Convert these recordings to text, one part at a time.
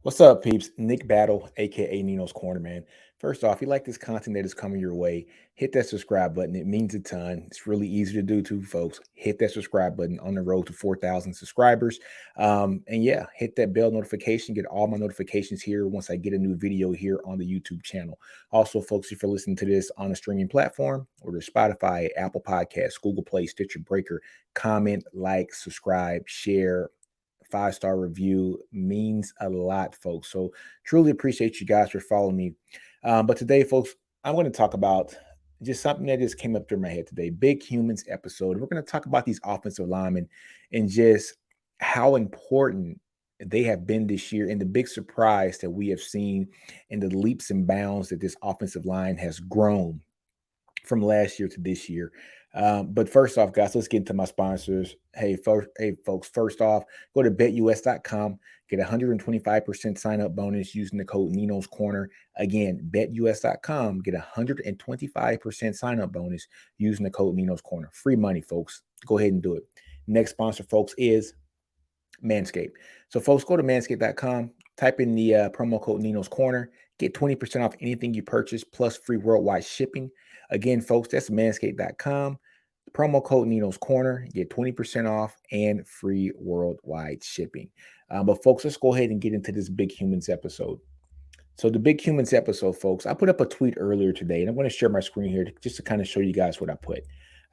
What's up, peeps? Nick Battle, aka Nino's Corner, man. First off, if you like this content that is coming your way, hit that subscribe button. It means a ton. It's really easy to do too, folks. Hit that subscribe button on the road to 4,000 subscribers. And yeah, hit that bell notification. Get all my notifications here once I get a new video here on the YouTube channel. Also, folks, if you're listening to this on a streaming platform or to Spotify, Apple Podcasts, Google Play, Stitcher, Breaker, comment, like, subscribe, share, five-star review means a lot, folks. So truly appreciate you guys for following me. But today, folks, I'm going to talk about just something that just came up through my head today. Big Humans episode. We're going to talk about these offensive linemen and just how important they have been this year and the big surprise that we have seen and the leaps and bounds that this offensive line has grown from last year to this year. But first off, guys, let's get into my sponsors. Hey, folks, first off, go to betus.com, get 125% sign up bonus using the code NinosCorner. Again, betus.com, get 125% sign up bonus using the code NinosCorner. Free money, folks. Go ahead and do it. Next sponsor, folks, is Manscaped. So, folks, go to manscaped.com, type in the promo code Nino's Corner, get 20% off anything you purchase, plus free worldwide shipping. Again, folks, that's manscaped.com. Promo code Nino's Corner, get 20% off and free worldwide shipping. But, folks, let's go ahead and get into this Big Humans episode. So, the Big Humans episode, folks, I put up a tweet earlier today, and I'm going to share my screen here just to kind of show you guys what I put.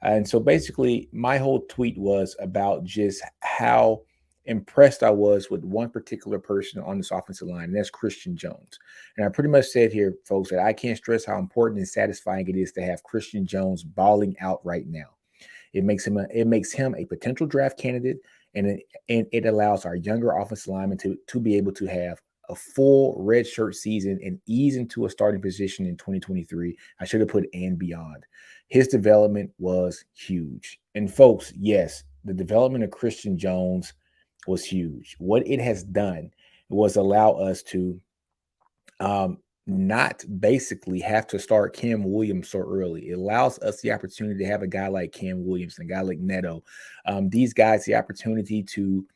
And so, basically, my whole tweet was about just how impressed I was with one particular person on this offensive line, and that's Christian Jones. And I pretty much said here, folks, that I can't stress how important and satisfying it is to have Christian Jones balling out right now. It makes him a potential draft candidate, and it allows our younger offensive linemen to be able to have a full red shirt season and ease into a starting position in 2023. I should have put and beyond. His development was huge. And folks, yes, the development of Christian Jones was huge. What it has done was allow us to not basically have to start Cam Williams so early. It allows us the opportunity to have a guy like Cam Williams and a guy like Neto. These guys the opportunity to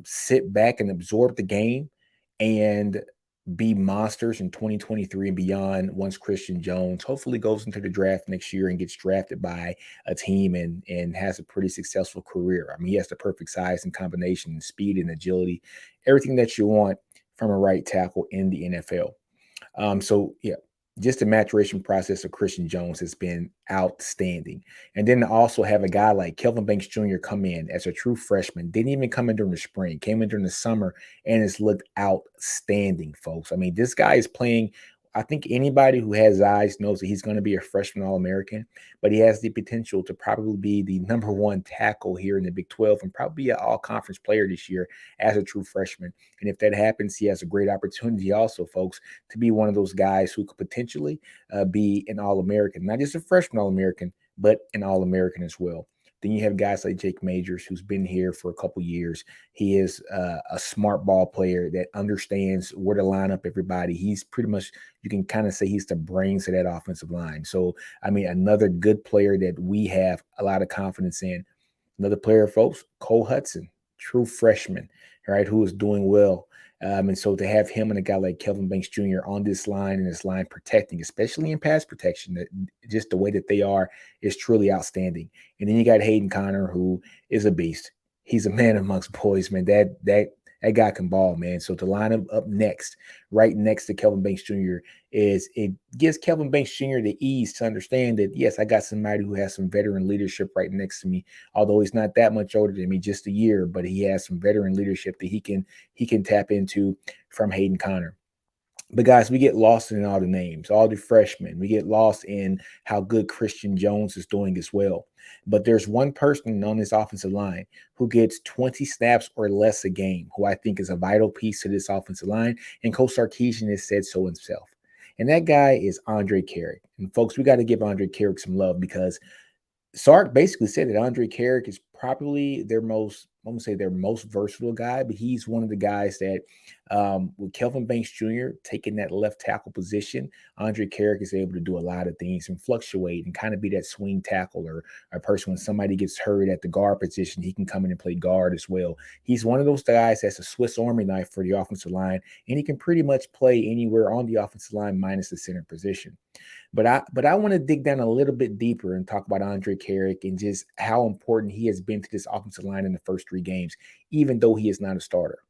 sit back and absorb the game and be monsters in 2023 and beyond once Christian Jones hopefully goes into the draft next year and gets drafted by a team and has a pretty successful career. I mean, he has the perfect size and combination, and speed and agility, everything that you want from a right tackle in the NFL. So yeah, just the maturation process of Christian Jones has been outstanding. And then to also have a guy like Kelvin Banks Jr. come in as a true freshman, didn't even come in during the spring, came in during the summer, and has looked outstanding, folks. I mean, this guy is playing. I think anybody who has eyes knows that he's going to be a freshman All-American, but he has the potential to probably be the number one tackle here in the Big 12 and probably be an all-conference player this year as a true freshman. And if that happens, he has a great opportunity also, folks, to be one of those guys who could potentially be an All-American, not just a freshman All-American, but an All-American as well. Then you have guys like Jake Majors, who's been here for a couple years. He is a smart ball player that understands where to line up everybody. He's pretty much, you can kind of say he's the brains of that offensive line. So, I mean, another good player that we have a lot of confidence in. Another player, folks, Cole Hudson, true freshman, right, who is doing well. And so to have him and a guy like Kelvin Banks Jr. on this line and this line protecting, especially in pass protection, that just the way that they are is truly outstanding. And then you got Hayden Connor, who is a beast. He's a man amongst boys, man. That guy can ball, man. So to line him up next, right next to Kelvin Banks Jr., it gives Kelvin Banks Jr. the ease to understand that, yes, I got somebody who has some veteran leadership right next to me, although he's not that much older than me, just a year, but he has some veteran leadership that he can tap into from Hayden Connor. But guys, we get lost in all the names, all the freshmen. We get lost in how good Christian Jones is doing as well. But there's one person on this offensive line who gets 20 snaps or less a game, who I think is a vital piece to this offensive line. And Coach Sarkisian has said so himself. And that guy is Andre Carrick. And folks, we got to give Andre Carrick some love because Sark basically said that Andre Carrick is probably I'm gonna say their most versatile guy, but he's one of the guys that, with Kelvin Banks Jr. taking that left tackle position, Andre Carrick is able to do a lot of things and fluctuate and kind of be that swing tackle or a person when somebody gets hurt at the guard position, he can come in and play guard as well. He's one of those guys that's a Swiss Army knife for the offensive line, and he can pretty much play anywhere on the offensive line minus the center position. But I want to dig down a little bit deeper and talk about Andre Carrick and just how important he has been to this offensive line in the first 3 games, even though he is not a starter.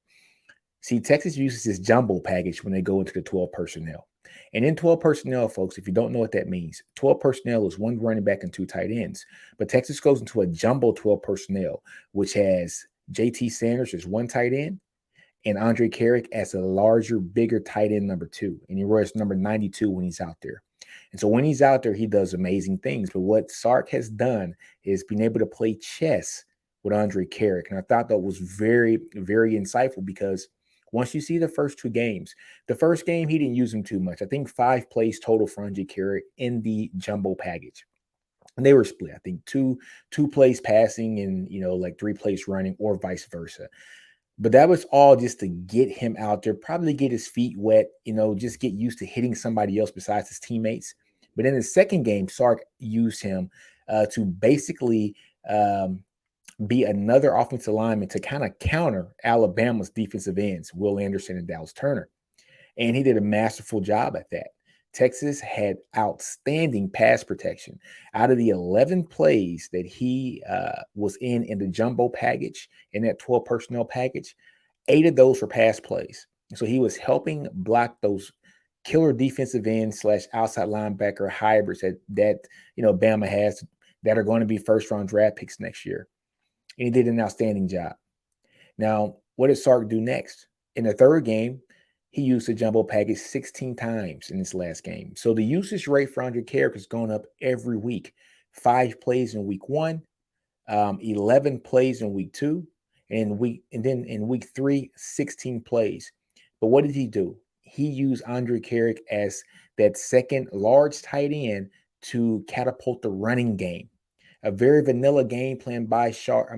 See, Texas uses this jumbo package when they go into the 12 personnel. And in 12 personnel, folks, if you don't know what that means, 12 personnel is 1 running back and 2 tight ends. But Texas goes into a jumbo 12 personnel, which has JT Sanders as 1 tight end and Andre Carrick as a larger, bigger tight end number 2. And he wears number 92 when he's out there. And so when he's out there, he does amazing things. But what Sark has done is been able to play chess with Andre Carrick. And I thought that was very, very insightful because once you see the first 2 games, the first game, he didn't use him too much. I think 5 plays total for Andre Carrick in the jumbo package. And they were split. I think two plays passing and, like 3 plays running or vice versa. But that was all just to get him out there, probably get his feet wet, just get used to hitting somebody else besides his teammates. But in the second game, Sark used him to basically be another offensive lineman to kind of counter Alabama's defensive ends, Will Anderson and Dallas Turner. And he did a masterful job at that. Texas had outstanding pass protection. Out of the 11 plays that he was in the jumbo package, in that 12 personnel package, 8 of those were pass plays. So he was helping block those killer defensive end / outside linebacker hybrids that Bama has that are going to be first-round draft picks next year. And he did an outstanding job. Now, what did Sark do next? In the third game, he used the jumbo package 16 times in this last game. So the usage rate for Andre Carrick has gone up every week. 5 plays in week 1, 11 plays in week 2, and then in week 3, 16 plays. But what did he do? He used Andre Carrick as that second large tight end to catapult the running game. A very vanilla game plan by Sark,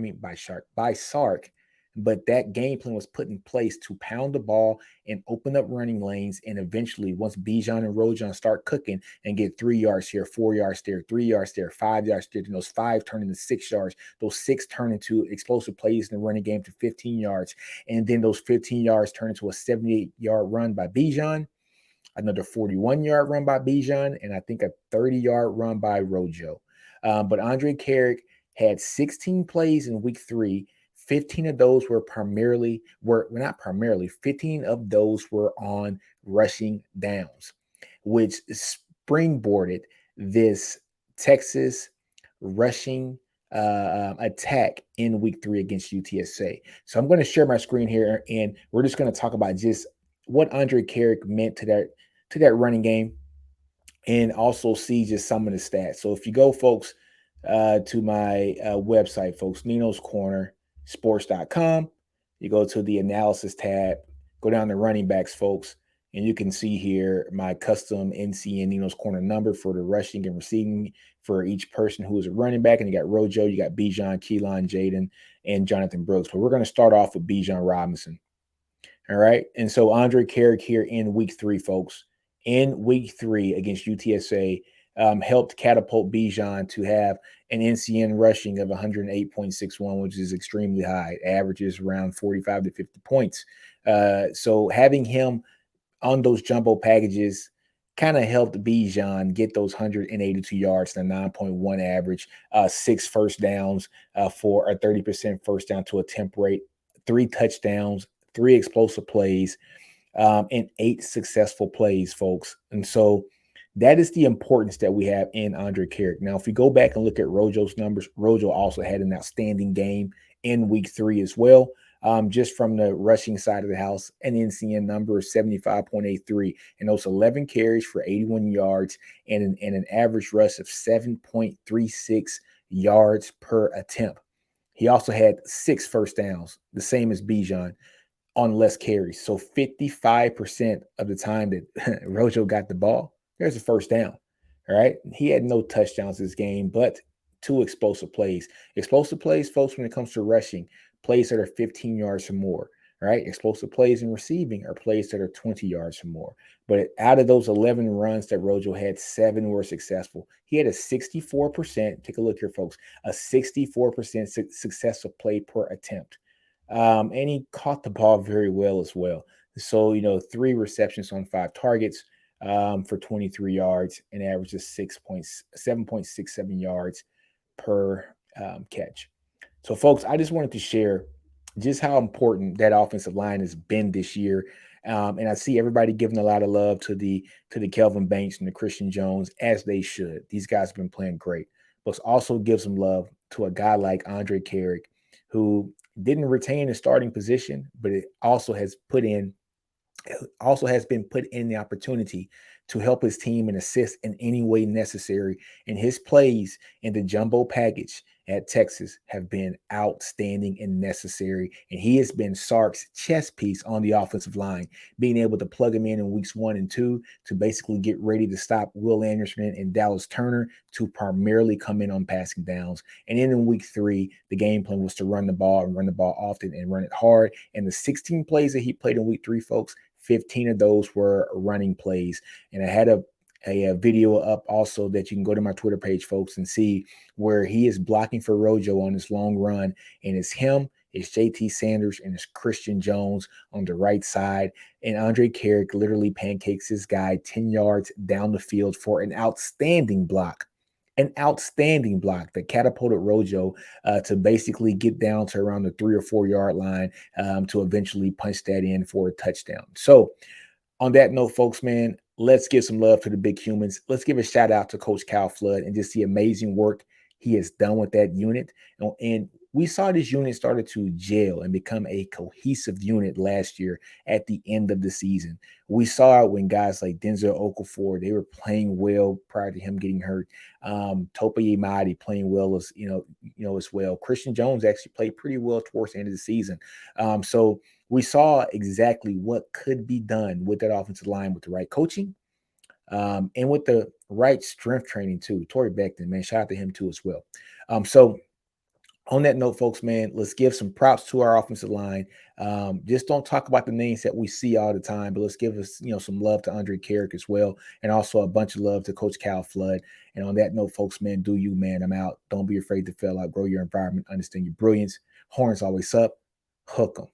but that game plan was put in place to pound the ball and open up running lanes. And eventually, once Bijan and Rojon start cooking and get 3 yards here, 4 yards there, 3 yards there, 5 yards there, then those 5 turn into 6 yards. Those 6 turn into explosive plays in the running game to 15 yards. And then those 15 yards turn into a 78-yard run by Bijan, another 41-yard run by Bijan, and I think a 30-yard run by Rojo. But Andre Carrick had 16 plays in week 3. 15 of those were not primarily, 15 of those were on rushing downs, which springboarded this Texas rushing attack in week 3 against UTSA. So I'm going to share my screen here, and we're just going to talk about just what Andre Carrick meant to that running game, and also see just some of the stats. So if you go, folks, to my website, folks, NinosCorner sports.com. You go to the analysis tab, go down to running backs, folks, and you can see here my custom NCN NinosCorner number for the rushing and receiving for each person who is a running back. And you got Rojo, you got Bijan, Keelan, Jaden, and Jonathan Brooks. But we're going to start off with Bijan Robinson. All right. And so Andre Carrick here in week 3, folks, in week 3 against UTSA, helped catapult Bijan to have an NCN rushing of 108.61, which is extremely high. It averages around 45 to 50 points. So having him on those jumbo packages kind of helped Bijan get those 182 yards and a 9.1 average, 6 first downs for a 30% first down to attempt rate, 3 touchdowns, 3 explosive plays, and 8 successful plays, folks. And so that is the importance that we have in Andre Carrick. Now, if we go back and look at Rojo's numbers, Rojo also had an outstanding game in week 3 as well. Just from the rushing side of the house, an NCN number of 75.83, and those 11 carries for 81 yards and an average rush of 7.36 yards per attempt. He also had 6 first downs, the same as Bijan, on less carries. So 55% of the time that Rojo got the ball, there's a first down. All right. He had no touchdowns this game, but two explosive plays. Explosive plays, folks, when it comes to rushing, plays that are 15 yards or more. Right? Explosive plays in receiving are plays that are 20 yards or more. But out of those 11 runs that Rojo had, 7 were successful. He had a 64%, take a look here, folks, a 64% successful play per attempt. And he caught the ball very well as well. So, 3 receptions on 5 targets for 23 yards and averages 7.67 yards per catch. So, folks, I just wanted to share just how important that offensive line has been this year. And I see everybody giving a lot of love to the Kelvin Banks and the Christian Jones, as they should. These guys have been playing great. But also give some love to a guy like Andre Carrick, who didn't retain his starting position, but it also has been put in the opportunity to help his team and assist in any way necessary. And his plays in the jumbo package at Texas have been outstanding and necessary. And he has been Sark's chess piece on the offensive line, being able to plug him in weeks 1 and 2 to basically get ready to stop Will Anderson and Dallas Turner to primarily come in on passing downs. And then in week 3, the game plan was to run the ball and run the ball often and run it hard. And the 16 plays that he played in week 3, folks, 15 of those were running plays. And I had a video up also that you can go to my Twitter page, folks, and see where he is blocking for Rojo on this long run. And it's him, it's JT Sanders, and it's Christian Jones on the right side. And Andre Carrick literally pancakes this guy 10 yards down the field for an outstanding block. An outstanding block that catapulted Rojo to basically get down to around the 3 or 4 yard line to eventually punch that in for a touchdown. So, on that note, folks, man, let's give some love to the big humans. Let's give a shout out to Coach Cal Flood and just the amazing work he has done with that unit. And we saw this unit started to gel and become a cohesive unit last year at the end of the season. We saw it when guys like Denzel Okafor, they were playing well prior to him getting hurt. Topa Imadi playing well as well. Christian Jones actually played pretty well towards the end of the season. So we saw exactly what could be done with that offensive line with the right coaching and with the right strength training too. Torrey Beckton, man, shout out to him too as well. So on that note, folks, man, let's give some props to our offensive line. Just don't talk about the names that we see all the time, but let's give us, some love to Andre Carrick as well, and also a bunch of love to Coach Cal Flood. And on that note, folks, man, do you, man? I'm out. Don't be afraid to fail out. Grow your environment. Understand your brilliance. Horns always up. Hook 'em.